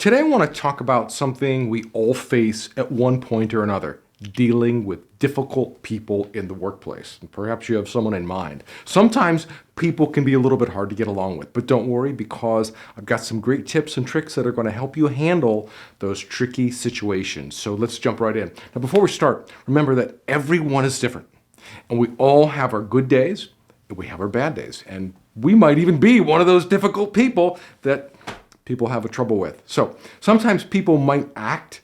Today I want to talk about something we all face at one point or another, dealing with difficult people in the workplace. And perhaps you have someone in mind. Sometimes people can be a little bit hard to get along with, but don't worry because I've got some great tips and tricks that are going to help you handle those tricky situations. So let's jump right in. Now before we start, remember that everyone is different and we all have our good days and we have our bad days. And we might even be one of those difficult people that people have trouble with. So sometimes people might act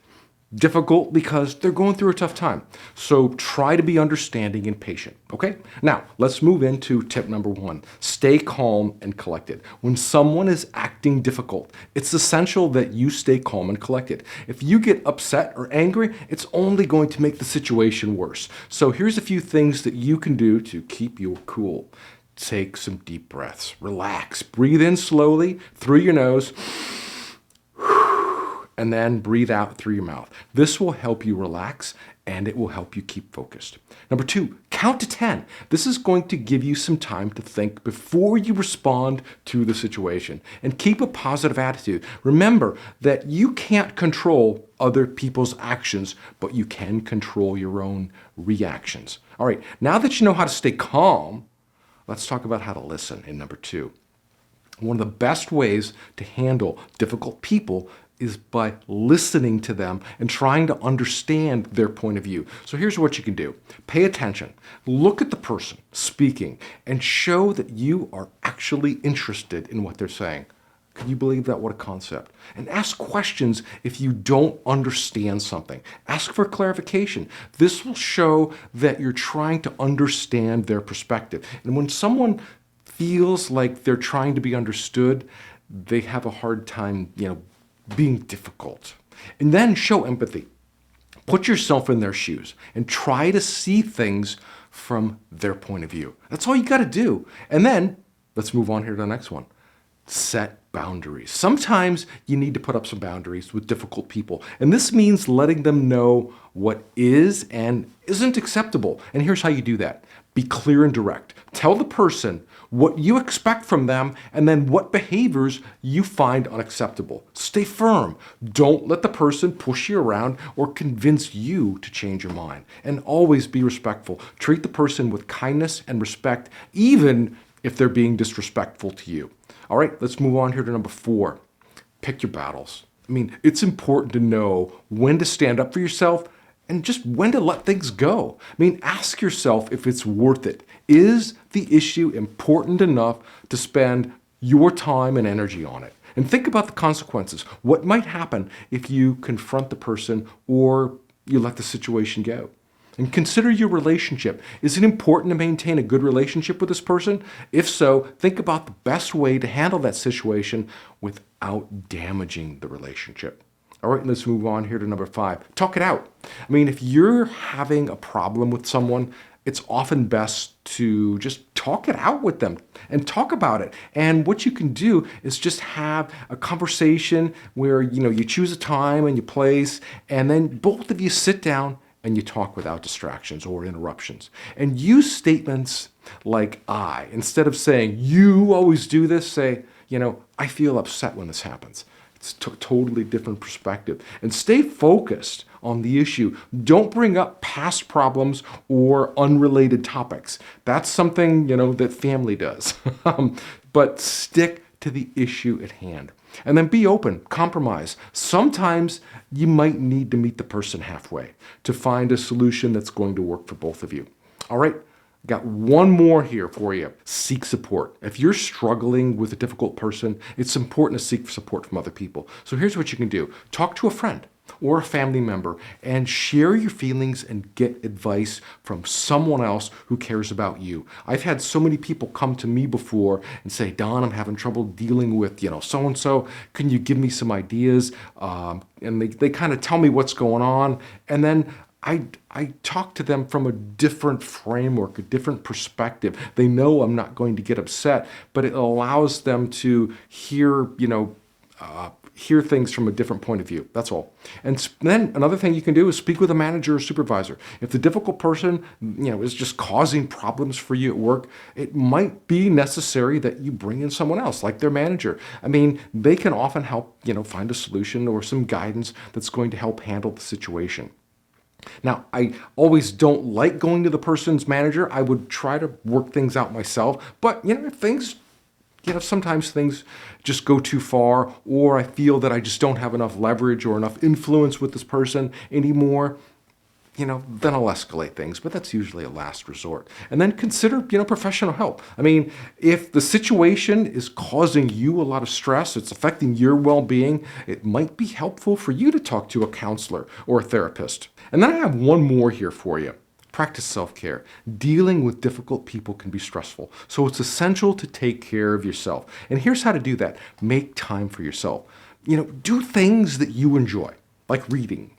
difficult because they're going through a tough time. So try to be understanding and patient, okay? Now, let's move into tip number 1. Stay calm and collected. When someone is acting difficult, it's essential that you stay calm and collected. If you get upset or angry, it's only going to make the situation worse. So here's a few things that you can do to keep your cool. Take some deep breaths, relax, breathe in slowly through your nose, and then breathe out through your mouth. This will help you relax and it will help you keep focused. Number 2, count to 10. This is going to give you some time to think before you respond to the situation and keep a positive attitude. Remember that you can't control other people's actions, but you can control your own reactions. All right, now that you know how to stay calm, let's talk about how to listen in number 2. One of the best ways to handle difficult people is by listening to them and trying to understand their point of view. So here's what you can do. Pay attention, look at the person speaking, and show that you are actually interested in what they're saying. Can you believe that? What a concept. And ask questions if you don't understand something. Ask for clarification. This will show that you're trying to understand their perspective. And when someone feels like they're trying to be understood, they have a hard time, being difficult. And then show empathy. Put yourself in their shoes and try to see things from their point of view. That's all you got to do. And then let's move on here to the next one. Set boundaries. Sometimes you need to put up some boundaries with difficult people. And this means letting them know what is and isn't acceptable. And here's how you do that. Be clear and direct. Tell the person what you expect from them and then what behaviors you find unacceptable. Stay firm. Don't let the person push you around or convince you to change your mind. And always be respectful. Treat the person with kindness and respect, even if they're being disrespectful to you. All right, let's move on here to number 4. Pick your battles. It's important to know when to stand up for yourself and just when to let things go. Ask yourself if it's worth it. Is the issue important enough to spend your time and energy on it? And think about the consequences. What might happen if you confront the person or you let the situation go? And consider your relationship. Is it important to maintain a good relationship with this person? If so, think about the best way to handle that situation without damaging the relationship. All right, let's move on here to number 5. Talk it out. If you're having a problem with someone, it's often best to just talk it out with them and talk about it. And what you can do is just have a conversation where, you choose a time and you place, and then both of you sit down and you talk without distractions or interruptions. And use statements like I. Instead of saying, you always do this, say, I feel upset when this happens. It's a totally different perspective. And stay focused on the issue. Don't bring up past problems or unrelated topics. That's something, that family does. But stick to the issue at hand. And then be open, compromise. Sometimes you might need to meet the person halfway to find a solution that's going to work for both of you. All right, got one more here for you. Seek support. If you're struggling with a difficult person, it's important to seek support from other people. So here's what you can do. Talk to a friend or a family member and share your feelings and get advice from someone else who cares about you. I've had so many people come to me before and say, Don, I'm having trouble dealing with, so-and-so. Can you give me some ideas? And they kind of tell me what's going on. And then I talk to them from a different framework, a different perspective. They know I'm not going to get upset, but it allows them to hear, hear things from a different point of view. That's all. And then another thing you can do is speak with a manager or supervisor. If the difficult person, is just causing problems for you at work, it might be necessary that you bring in someone else, like their manager. I mean, they can often help, find a solution or some guidance that's going to help handle the situation. Now, I always don't like going to the person's manager. I would try to work things out myself. But, if things, sometimes things just go too far, or I feel that I just don't have enough leverage or enough influence with this person anymore, then I'll escalate things, but that's usually a last resort. And then consider, professional help. I mean, if the situation is causing you a lot of stress, it's affecting your well-being, it might be helpful for you to talk to a counselor or a therapist. And then I have one more here for you. Practice self-care. Dealing with difficult people can be stressful, so it's essential to take care of yourself. And here's how to do that. Make time for yourself. Do things that you enjoy, like reading,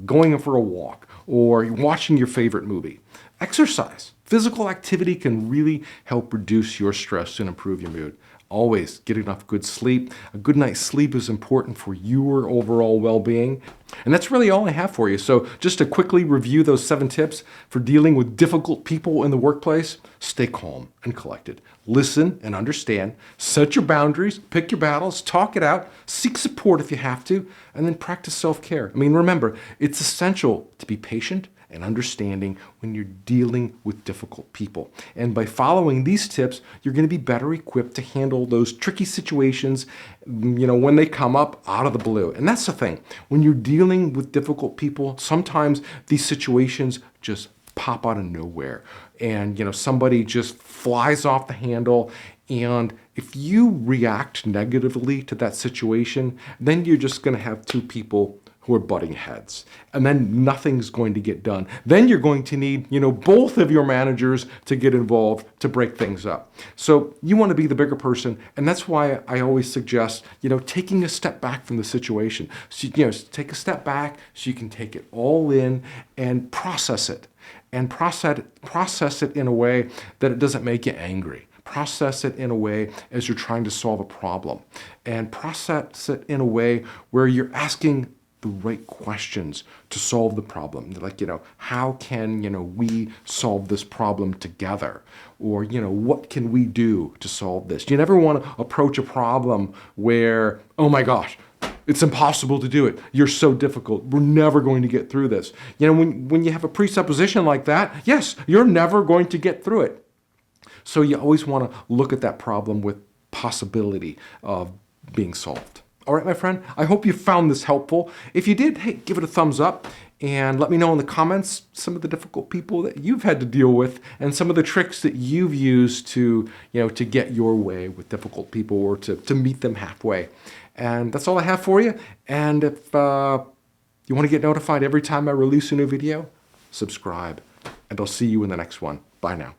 going for a walk, or watching your favorite movie. Exercise. Physical activity can really help reduce your stress and improve your mood. Always get enough good sleep. A good night's sleep is important for your overall well-being. And that's really all I have for you. So just to quickly review those 7 tips for dealing with difficult people in the workplace: stay calm and collected. Listen and understand. Set your boundaries, pick your battles, talk it out, seek support if you have to, and then practice self-care. I mean, remember, it's essential to be patient and understanding when you're dealing with difficult people. And by following these tips, you're going to be better equipped to handle those tricky situations, when they come up out of the blue. And that's the thing. When you're dealing with difficult people, sometimes these situations just pop out of nowhere. And, somebody just flies off the handle. And if you react negatively to that situation, then you're just going to have 2 people who are butting heads, and then nothing's going to get done. Then you're going to need, both of your managers to get involved to break things up. So you want to be the bigger person, and that's why I always suggest, taking a step back from the situation. So, take a step back so you can take it all in and process it, and process it in a way that it doesn't make you angry. Process it in a way as you're trying to solve a problem, and process it in a way where you're asking the right questions to solve the problem. Like, how can, we solve this problem together? Or, what can we do to solve this? You never want to approach a problem where, oh my gosh, it's impossible to do it. You're so difficult. We're never going to get through this. When you have a presupposition like that, yes, you're never going to get through it. So you always want to look at that problem with possibility of being solved. All right, my friend, I hope you found this helpful. If you did, hey, give it a thumbs up and let me know in the comments some of the difficult people that you've had to deal with and some of the tricks that you've used to, to get your way with difficult people or to meet them halfway. And that's all I have for you. And if you want to get notified every time I release a new video, subscribe. And I'll see you in the next one. Bye now.